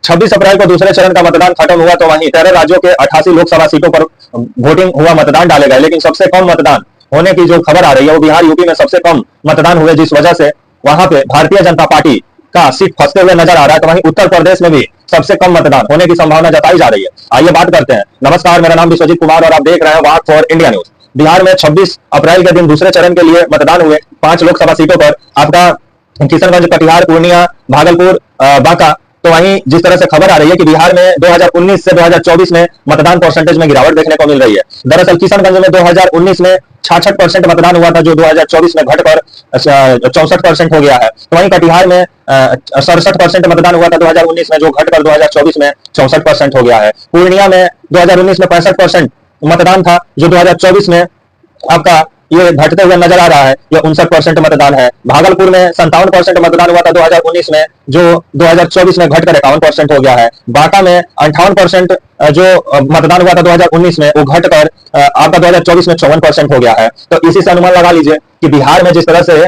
26 अप्रैल को दूसरे चरण का मतदान खत्म हुआ तो वहीं 13 राज्यों के 88 लोकसभा सीटों पर वोटिंग हुआ, मतदान डाले गए, लेकिन सबसे कम मतदान होने की जो खबर आ रही है वो बिहार यूपी में सबसे कम मतदान हुए, जिस वजह से वहां पे भारतीय जनता पार्टी का सीट फंसते हुए नजर आ रहा है। तो वहीं उत्तर प्रदेश में भी सबसे कम मतदान होने की संभावना जताई जा रही है। आइए बात करते हैं। नमस्कार, मेरा नाम विश्वजीत कुमार और आप देख रहे हैं वाक फॉर इंडिया न्यूज। बिहार में 26 अप्रैल के दिन दूसरे चरण के लिए मतदान हुए 5 लोकसभा सीटों पर, आपका किशनगंज, कटिहार, पूर्णिया, भागलपुर, बांका। तो वहीं जिस तरह से खबर आ रही है कि बिहार में 2019 से 2024 में मतदान परसेंटेज में गिरावट देखने को मिल रही है। दरअसल किशनगंज में 2019 में 66% मतदान हुआ था, जो 2024 में घटकर 64% हो गया है। तो वहीं कटिहार में 67% मतदान हुआ था 2019 में, जो घटकर 2024 में 64% हो गया है। पूर्णिया में 2019 में 65% मतदान था, जो 2024 में आपका ये घटते हुए नजर आ रहा है, ये 59% मतदान है। भागलपुर में 57% मतदान हुआ था 2019 में, जो 2024 में घटकर 51% हो गया है। बांका में 58% जो मतदान हुआ था 2019 में, वो घटकर आपका 2024 में 54% हो गया है। तो इसी से अनुमान लगा लीजिए कि बिहार में जिस तरह से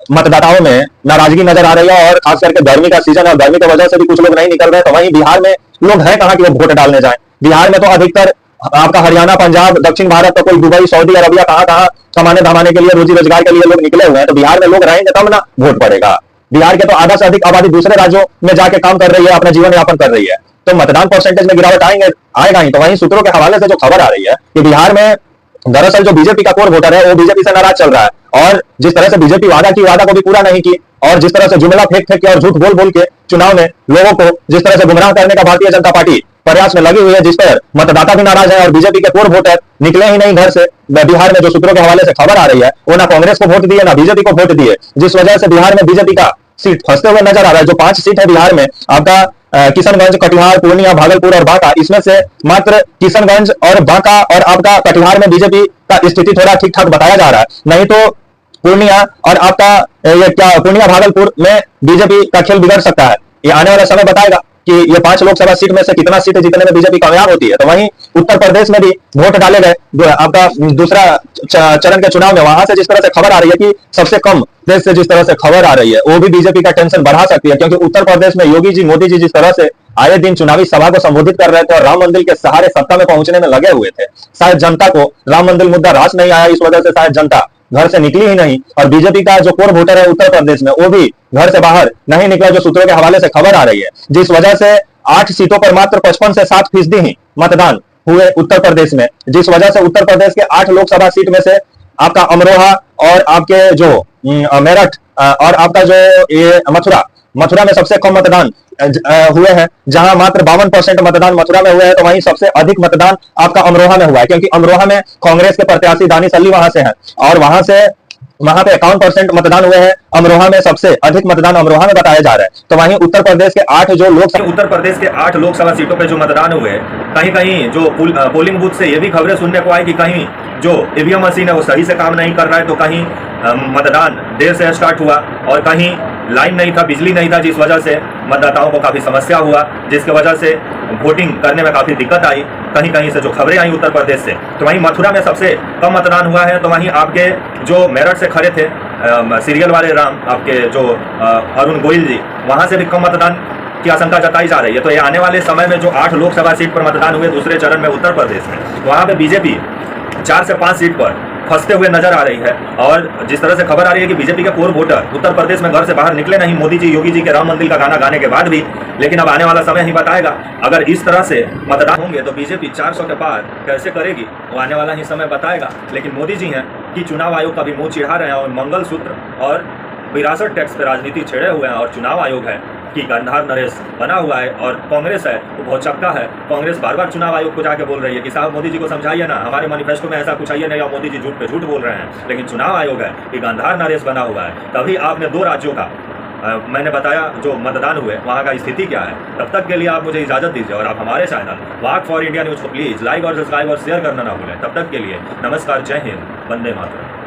मतदाताओं में नाराजगी नजर आ रही है, और खास करके गर्मी का सीजन है, गर्मी की वजह से भी कुछ लोग नहीं निकल रहे। तो वहीं बिहार में लोग हैं कहां कि वो वोट डालने जाए। बिहार में तो अधिकतर आपका हरियाणा, पंजाब, दक्षिण भारत, तो कोई दुबई, सऊदी अरबिया, कहां कमाने धमाने के लिए, रोजी रोजगार के लिए लोग निकले हुए हैं। तो बिहार में लोग रहेंगे तब ना वोट पड़ेगा। बिहार के तो आधा से अधिक आबादी दूसरे राज्यों में जाके काम कर रही है, अपना जीवन यापन कर रही है। तो मतदान परसेंटेज में गिरावट आएगा ही। तो वहीं सूत्रों के हवाले से जो खबर आ रही है कि बिहार में दरअसल जो बीजेपी का कोर वोटर है वो बीजेपी से नाराज चल रहा है, और जिस तरह से बीजेपी वादा को भी पूरा नहीं की, और जिस तरह से जुमला फेंक के और झूठ बोल के चुनाव में लोगों को जिस तरह से गुमराह करने का भारतीय जनता पार्टी प्रयास में लगी हुई है, जिस पर मतदाता भी नाराज है और बीजेपी के कोर वोटर निकले ही नहीं घर से। बिहार में जो सूत्रों के हवाले से खबर आ रही है, वो ना कांग्रेस को वोट दिए ना बीजेपी को वोट दिए, जिस वजह से बिहार में बीजेपी का सीट फंसते हुए नजर आ रहा है। जो 5 सीट है बिहार में, आपका किशनगंज, कटिहार, पूर्णिया, भागलपुर और बांका, इसमें से मात्र किशनगंज और बांका और आपका कटिहार में बीजेपी का स्थिति थोड़ा ठीक ठाक बताया जा रहा है। नहीं तो पूर्णिया और आपका पूर्णिया, भागलपुर में बीजेपी का खेल बिगड़ सकता है। ये आने वाला समय बताएगा कि ये 5 लोकसभा सीट में से कितना सीट जीतने में बीजेपी कामयाब होती है। तो वहीं उत्तर प्रदेश में भी वोट डाले गए आपका दूसरा चरण के चुनाव में। वहां से जिस तरह से खबर आ रही है कि सबसे कम देश से जिस तरह से खबर आ रही है, वो भी बीजेपी का टेंशन बढ़ा सकती है, क्योंकि उत्तर प्रदेश में योगी जी, मोदी जी जिस तरह से आए दिन चुनावी सभा को संबोधित कर रहे थे और राम मंदिर के सहारे सत्ता में पहुंचने में लगे हुए थे। शायद जनता को राम मंदिर मुद्दा रास नहीं आया, इस वजह से शायद जनता घर से निकली ही नहीं, और बीजेपी का जो कोर वोटर है उत्तर प्रदेश में, वो भी घर से बाहर नहीं निकला, जो सूत्रों के हवाले से खबर आ रही है। जिस वजह से 8 सीटों पर मात्र 55 से 60% ही मतदान हुए उत्तर प्रदेश में, जिस वजह से उत्तर प्रदेश के 8 लोकसभा सीट में से आपका अमरोहा और आपके जो मेरठ और आपका जो ये मथुरा में सबसे कम मतदान हुए हैं, जहां मात्र 52% मतदान मथुरा में हुए हैं। तो वहीं सबसे अधिक मतदान आपका अमरोहा में हुआ है, क्योंकि अमरोहा में कांग्रेस के प्रत्याशी दानिश अली वहां से हैं, और वहां पे 51% मतदान हुए हैं। अमरोहा में सबसे अधिक मतदान अमरोहा में बताया जा रहा है। तो वहीं उत्तर प्रदेश के 8 लोकसभा सीटों पे जो मतदान हुए, कहीं कहीं जो पोलिंग बूथ से ये भी खबरें सुनने को आई कि कहीं जो ईवीएम मशीन है वो सही से काम नहीं कर रहा है, तो कहीं मतदान देर से स्टार्ट हुआ, और कहीं लाइन नहीं था, बिजली नहीं था, जिस वजह से मतदाताओं को काफ़ी समस्या हुआ, जिसकी वजह से वोटिंग करने में काफ़ी दिक्कत आई, कहीं कहीं से जो खबरें आई उत्तर प्रदेश से। तो वहीं मथुरा में सबसे कम मतदान हुआ है। तो वहीं आपके जो मेरठ से खड़े थे सीरियल वाले राम, आपके जो अरुण गोयल जी, वहाँ से भी कम मतदान की आशंका जताई जा रही है। तो ये आने वाले समय में जो 8 लोकसभा सीट पर मतदान हुए दूसरे चरण में उत्तर प्रदेश में, वहाँ पे बीजेपी 4 से 5 सीट पर फंसते हुए नजर आ रही है। और जिस तरह से खबर आ रही है कि बीजेपी के कोर वोटर उत्तर प्रदेश में घर से बाहर निकले नहीं, मोदी जी, योगी जी के राम मंदिर का गाना गाने के बाद भी। लेकिन अब आने वाला समय ही बताएगा, अगर इस तरह से मतदान होंगे तो बीजेपी 400 के पार कैसे करेगी, वो आने वाला ही समय बताएगा। लेकिन मोदी जी हैं कि चुनाव आयोग का भी मुंह चिढ़ा रहे हैं, और मंगलसूत्र और विरासत टैक्स पे राजनीति छेड़े हुए हैं, और चुनाव आयोग है कि गांधार नरेश बना हुआ है, और कांग्रेस है वो बहुत चक्का है। कांग्रेस बार बार चुनाव आयोग को जाके बोल रही है कि साहब मोदी जी को समझाइए ना, हमारे मैनिफेस्टो में ऐसा कुछ आइए नहीं, और मोदी जी झूठ पे झूठ बोल रहे हैं। लेकिन चुनाव आयोग है कि गांधार नरेश बना हुआ है। तभी आपने 2 राज्यों का मैंने बताया जो मतदान हुए वहाँ का स्थिति क्या है। तब तक के लिए आप मुझे इजाजत दीजिए, और आप हमारे channel walk for India news को प्लीज लाइक और सब्सक्राइब और शेयर करना ना भूलें। तब तक के लिए नमस्कार, जय हिंद, वंदे मातरम।